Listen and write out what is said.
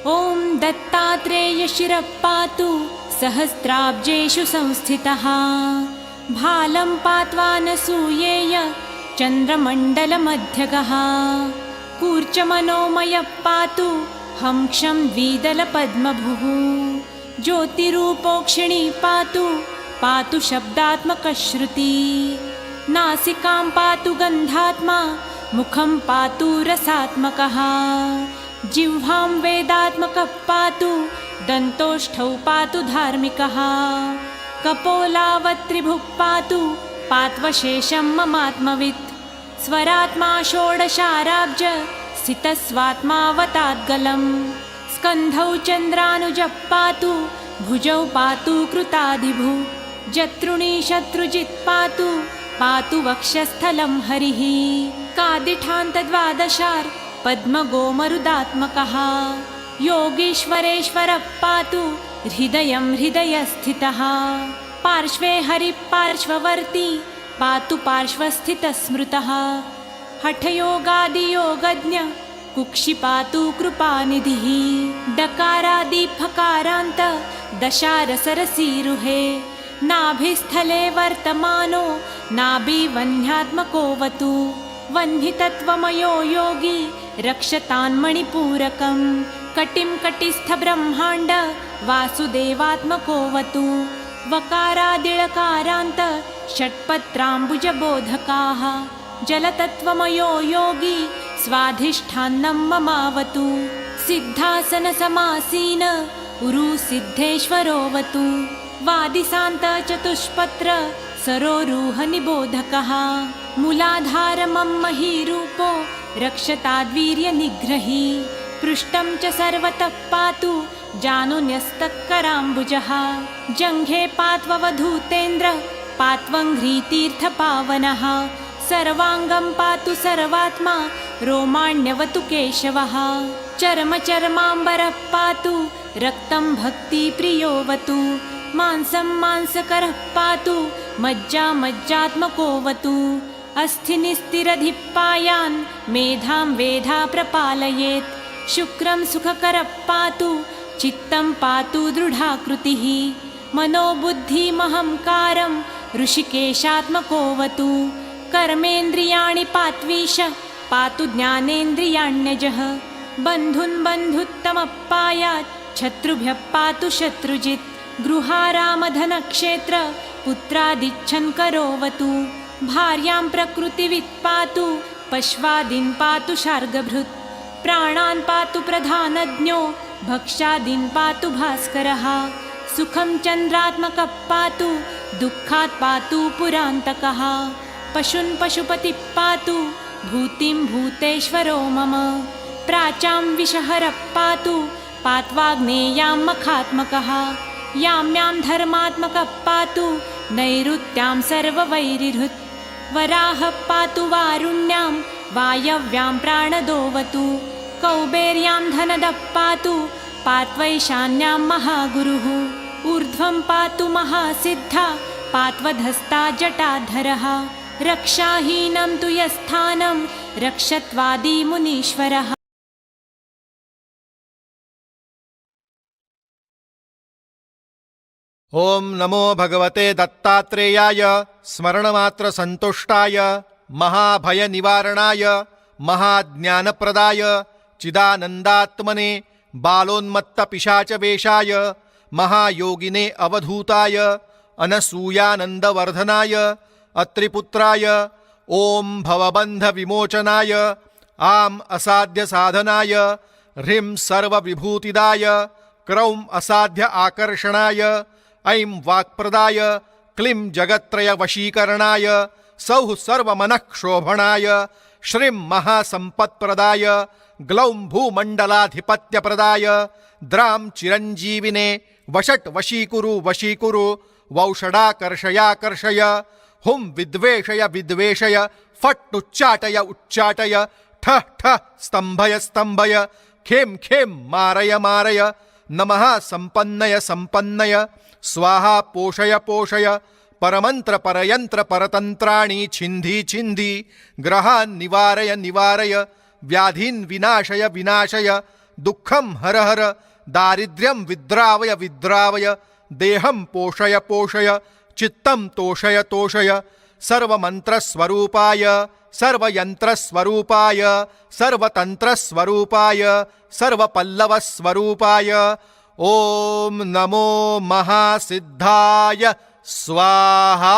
ॐ दत्तात्रेय शिरः पातु सहस्राब्जेषु संस्थितः भालं पात्वानसूयेय चन्द्रमण्डलमध्यगः कूर्चमनोमयः पातु हंक्षं द्विदलपद्मभुः ज्योतिरूपोक्षिणी पातु पातु शब्दात्मकश्रुति नासिकां पातु गन्धात्मा मुखं पातु रसात्मकः जिह्वां वेदात्मकः पातु दन्तोष्ठौ पातु धार्मिकः कपोलावत्त्रिभुः पातु पात्वशेषं ममात्मवित् स्वरात्मा षोडशाराब्ज स्थितस्वात्मावताद्गलम् स्कन्धौ चन्द्रानुजः पातु भुजौ पातु कृतादिभु जत्रुणी शत्रुजित् पातु पातु वक्षस्थलं हरिः कादिठान्तद्वादशार् पद्मगोमरुदात्मकः योगीश्वरेश्वरः पातु हृदयं हृदयस्थितः पार्श्वे हरिः पार्श्ववर्ती पातु पार्श्वस्थितस्मृतः हठयोगादियोगज्ञ कुक्षि पातु कृपानिधिः डकारादिफकारान्त दशारसरसीरुहे नाभिस्थले वर्तमानो नाभिवह्न्यात्मकोऽवतु वह्नितत्त्वमयो योगी रक्षतान्मणिपूरकं कटिं कटिस्थब्रह्माण्ड वासुदेवात्मकोऽवतु वकारादिळकारान्त षट्पत्राम्बुजबोधकाः जलतत्त्वमयो योगी स्वाधिष्ठानं ममावतु सिद्धासनसमासीन उरुसिद्धेश्वरोऽवतु वादिसान्तचतुष्पत्र सरोरुहनिबोधकः मूलाधारमम्महीरूपो रक्षताद्वीर्यनिग्रही पृष्ठं च सर्वतः पातु जानुन्यस्तकराम्बुजः जङ्घे पात्ववधूतेन्द्र पात्वङ्घ्रितीर्थपावनः सर्वाङ्गं पातु सर्वात्मा रोमाण्यवतु केशवः चर्मचर्माम्बरः पातु रक्तं भक्तिप्रियोऽवतु मांसं मांसकरः पातु मज्जा मज्जात्मकोऽवतु अस्थिनिस्तिरधिपायान् मेधां वेधा प्रपालयेत् शुक्रं सुखकरः पातु चित्तं पातु दृढाकृतिः मनोबुद्धिमहंकारं ऋषिकेशात्मकोऽवतु कर्मेन्द्रियाणि पात्वीश पातु ज्ञानेन्द्रियाण्यजः बन्धुन् बन्धुत्तमः पायात् शत्रुभ्यः पातु शत्रुजित् गृहारामधनक्षेत्र पुत्रादिच्छन् करोऽवतु भार्यां प्रकृतिवित् पातु पश्वादीन् पातु शार्गभृत् प्राणान् पातु प्रधानज्ञो भक्षादीन् पातु भास्करः सुखं चन्द्रात्मकः पातु दुःखात् पातु पुरान्तकः पशुन् पशुपतिः पातु भूतिं भूतेश्वरो मम प्राचां विषहरः पातु पात्वाग्नेयां मखात्मकः याम्यां धर्मात्मकः पातु नैऋत्यां सर्ववैरिहृत् वराहः पातु वारुण्यां वायव्यां प्राणदोऽवतु कौबेर्यां धनदः पातु पात्वैशान्यां महागुरुः ऊर्ध्वं पातु महासिद्धा पात्वधस्ता जटाधरः रक्षाहीनं तु यस्थानं रक्षत्वादी मुनीश्वरः। ओम नमो भगवते दत्तात्रेयाय स्मरणमात्र संतुष्टाय महाभय निवारणाय महाज्ञानप्रदाय चिदानन्दात्मने बालोन्मत्त पिशाचवेशाय महायोगिने अवधूताय अनसूयानन्दवर्धनाय अत्रिपुत्राय ओम भवबन्ध विमोचनाय आम असाध्य साधनाय ह्रीं सर्वविभूतिदाय क्रौं असाध्य आकर्षणाय ऐं वाक्प्रदाय क्लीं जगत्त्रय वशीकरणाय सौः सर्वमनःक्षोभणाय श्रीं महासम्पत्प्रदाय ग्लौं भूमण्डलाधिपत्यप्रदाय द्रां चिरञ्जीविने वषट् वशीकुरु वशीकुरु वौषडाकर्षयाकर्षय हुं विद्वेषय विद्वेषय फट् उच्चाटय उच्चाटय ठः ठः स्तम्भय स्तम्भय खें खें मारय मारय नमः संपन्नय संपन्नय स्वाहा पोषय पोषय परमंत्र परयंत्र परतंत्राणि छिन्धि छिन्धि ग्रहान् निवारय निवारय व्याधीन् विनाशय विनाशय दुःखं हर हर दारिद्र्यं विद्रावय विद्रावय देहं पोषय पोषय चित्तं तोषय तोषय सर्वमन्त्रस्वरूपाय सर्वयन्त्रस्वरूपाय सर्वतन्त्रस्वरूपाय सर्वपल्लवस्वरूपाय ॐ नमो महासिद्धाय स्वाहा।